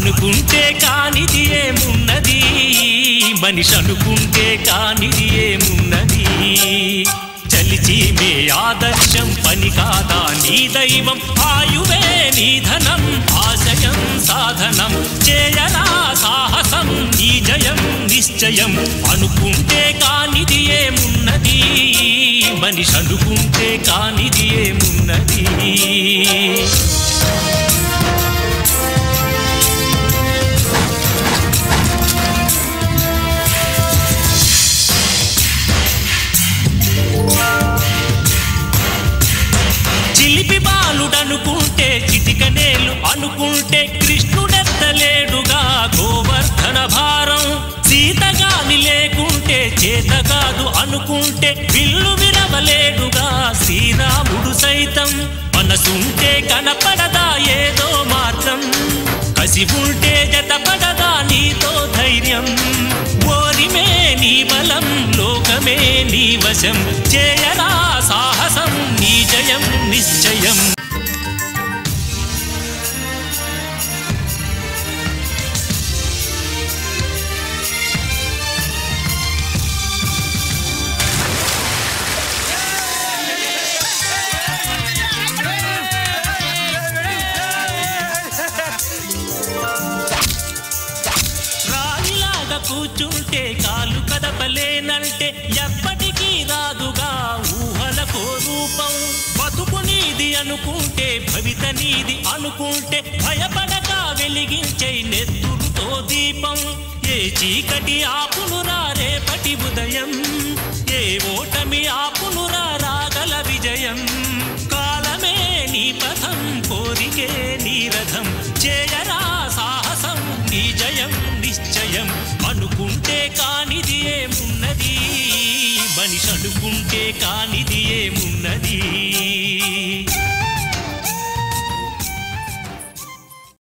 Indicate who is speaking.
Speaker 1: అనుకుంటే కానిది ఏమున్నది మనిషి అనుకుంటే కానిది ఏమున్నది చలిచి మే ఆదర్శం పని కాదా నీ దైవం ఆయువే నీ ధనం ఆశయం సాధనం చేయరా సాహసం నీ జయం నిశ్చయం అనుకుంటే కానిది ఏమున్నది మనిషి అనుకుంటే కానిది ఏమున్నది చిలిపి బాలుడనుకుంటే చిటికనేలు అనుకుంటే కృష్ణుడెత్తలేడుగా గోవర్ధన భారం సీతగాని లేకుంటే చేత కాదు అనుకుంటే విల్లు విరవలేడుగా శ్రీరాముడు సైతం మనసుంటే కనపడదా ఏదో మార్గం కసి ఉంటే జతపడదా నీతో ధైర్యం ఓరిమే నీ బలం లోకమే నీ వశం చేయరా సాహసం నీ జయం నిశ్చయం కూర్చుంటే కాలు కదపలేనంటే ఎప్పటికీ రాదుగా ఊహలకో రూపం బతుకు నీది అనుకుంటే భవిత నీది అనుకుంటే భయపడక వెలిగించే నెత్తురుతో దీపం ఏ చీకటి ఆపునురా రేపటి ఉదయం ఏ ఓటమి ఆపునురా రాగల విజయం కాలమే నీ పథం కోరికే నీ రథం చేయరా సాహసం నీ జయం నిశ్చయం అనుకుంటే కానిది ఏమున్నది మనిషి అనుకుంటే కానిది ఏమున్నది